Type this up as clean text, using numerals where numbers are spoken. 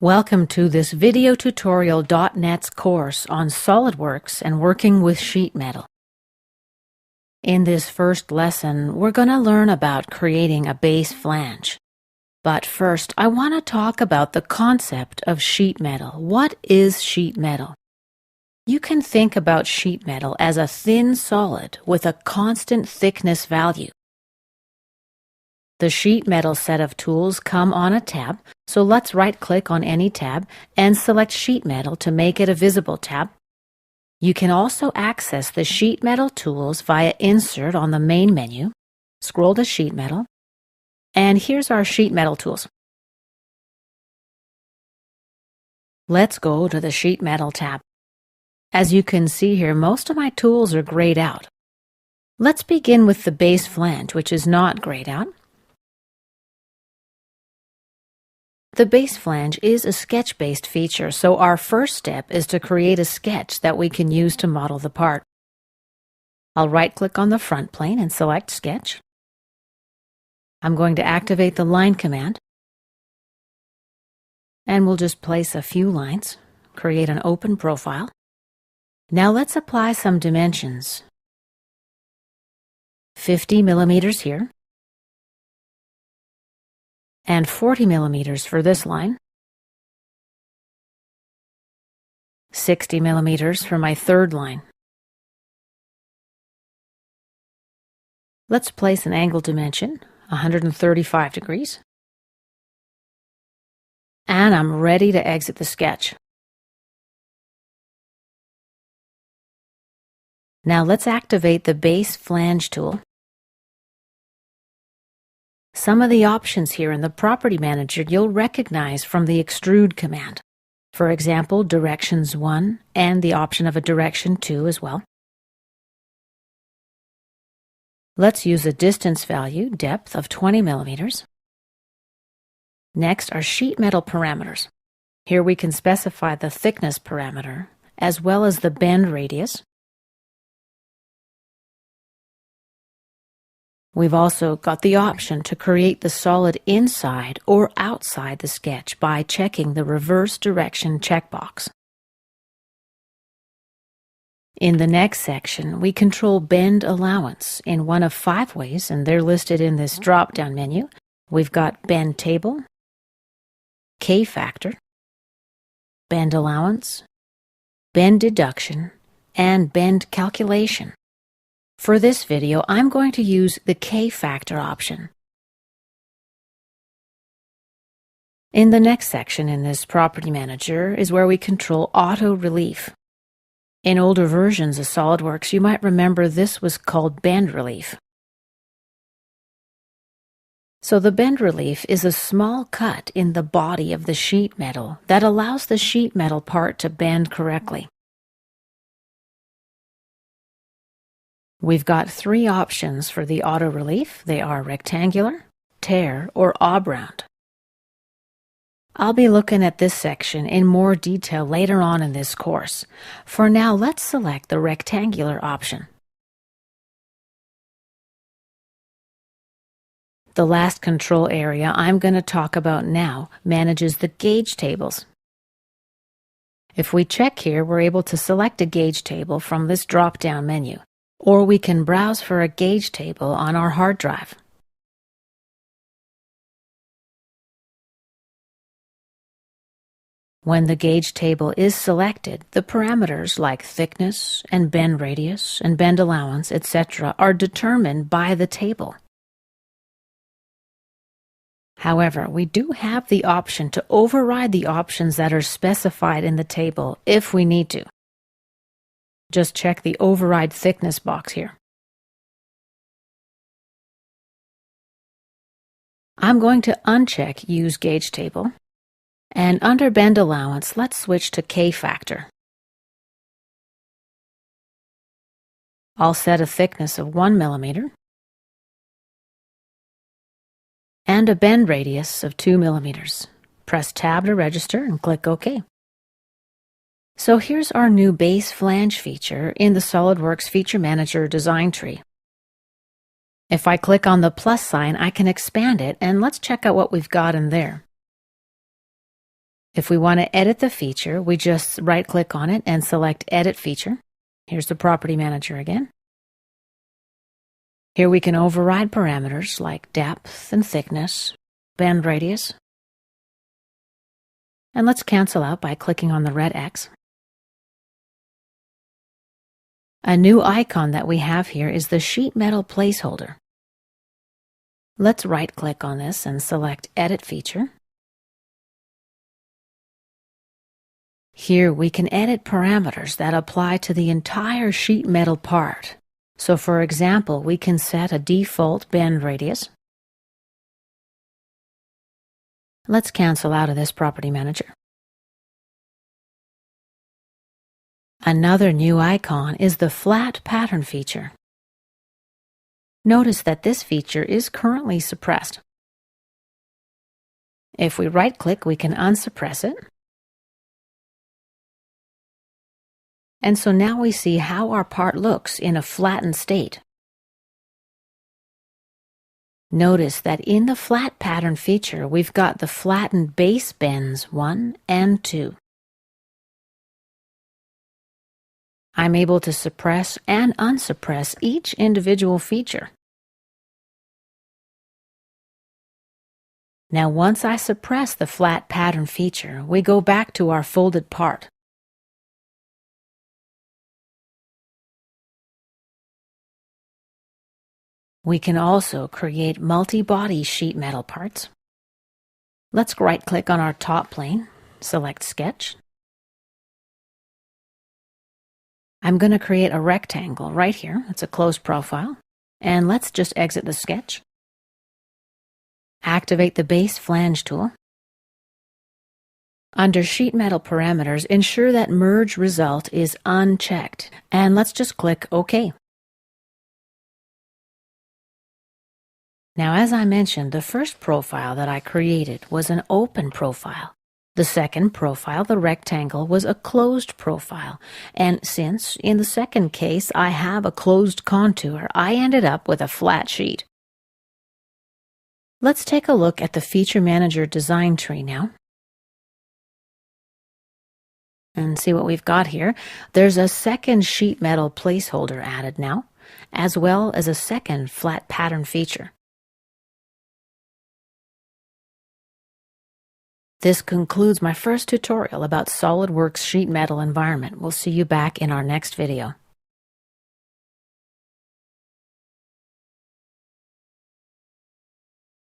Welcome to this videotutorial.net's course on SolidWorks and working with sheet metal. In this first lesson, we're going to learn about creating a base flange. But first, I want to talk about the concept of sheet metal. What is sheet metal? You can think about sheet metal as a thin solid with a constant thickness value. The sheet metal set of tools come on a tab, so let's right-click on any tab and select sheet metal to make it a visible tab. You can also access the sheet metal tools via Insert on the main menu. Scroll to sheet metal, and here's our sheet metal tools. Let's go to the sheet metal tab. As you can see here, most of my tools are grayed out. Let's begin with the base flange, which is not grayed out. The base flange is a sketch-based feature, so our first step is to create a sketch that we can use to model the part. I'll right-click on the front plane and select Sketch. I'm going to activate the Line command, and we'll just place a few lines, create an open profile. Now let's apply some dimensions. 50 millimeters here, and 40 millimeters for this line, 60 millimeters for my third line. Let's place an angle dimension, 135 degrees, and I'm ready to exit the sketch. Now let's activate the base flange tool. Some of the options here in the Property Manager you'll recognize from the Extrude command. For example, Directions 1 and the option of a Direction 2 as well. Let's use a distance value, depth of 20 millimeters. Next are sheet metal parameters. Here we can specify the thickness parameter as well as the bend radius. We've also got the option to create the solid inside or outside the sketch by checking the reverse direction checkbox. In the next section, we control bend allowance in one of 5 ways, and they're listed in this drop-down menu. We've got bend table, K-factor, bend allowance, bend deduction, and bend calculation. For this video, I'm going to use the K-factor option. In the next section in this Property Manager is where we control auto relief. In older versions of SolidWorks, you might remember this was called bend relief. So the bend relief is a small cut in the body of the sheet metal that allows the sheet metal part to bend correctly. We've got 3 options for the auto relief. They are rectangular, tear, or ob-round. I'll be looking at this section in more detail later on in this course. For now, let's select the rectangular option. The last control area I'm going to talk about now manages the gauge tables. If we check here, we're able to select a gauge table from this drop-down menu, or we can browse for a gauge table on our hard drive. When the gauge table is selected, the parameters like thickness and bend radius and bend allowance, etc. are determined by the table. However, we do have the option to override the options that are specified in the table if we need to. Just check the Override Thickness box here. I'm going to uncheck Use Gauge Table, and under Bend Allowance, let's switch to K-factor. I'll set a thickness of 1 millimeter and a bend radius of 2 millimeters. Press Tab to register and click OK. So here's our new base flange feature in the SolidWorks Feature Manager design tree. If I click on the plus sign, I can expand it, and let's check out what we've got in there. If we want to edit the feature, we just right-click on it and select Edit Feature. Here's the Property Manager again. Here we can override parameters like depth and thickness, bend radius. And let's cancel out by clicking on the red X. A new icon that we have here is the sheet metal placeholder. Let's right-click on this and select Edit Feature. Here we can edit parameters that apply to the entire sheet metal part. So for example, we can set a default bend radius. Let's cancel out of this Property Manager. Another new icon is the Flat Pattern feature. Notice that this feature is currently suppressed. If we right-click, we can unsuppress it. And so now we see how our part looks in a flattened state. Notice that in the Flat Pattern feature, we've got the flattened base bends 1 and 2. I'm able to suppress and unsuppress each individual feature. Now once I suppress the Flat Pattern feature, we go back to our folded part. We can also create multi-body sheet metal parts. Let's right-click on our top plane, select Sketch. I'm going to create a rectangle right here. It's a closed profile. And let's just exit the sketch. Activate the Base Flange tool. Under Sheet Metal Parameters, ensure that Merge Result is unchecked. And let's just click OK. Now, as I mentioned, the first profile that I created was an open profile. The second profile, the rectangle, was a closed profile. And since, in the second case, I have a closed contour, I ended up with a flat sheet. Let's take a look at the Feature Manager design tree now. And see what we've got here. There's a second sheet metal placeholder added now, as well as a second flat pattern feature. This concludes my first tutorial about SolidWorks sheet metal environment. We'll see you back in our next video.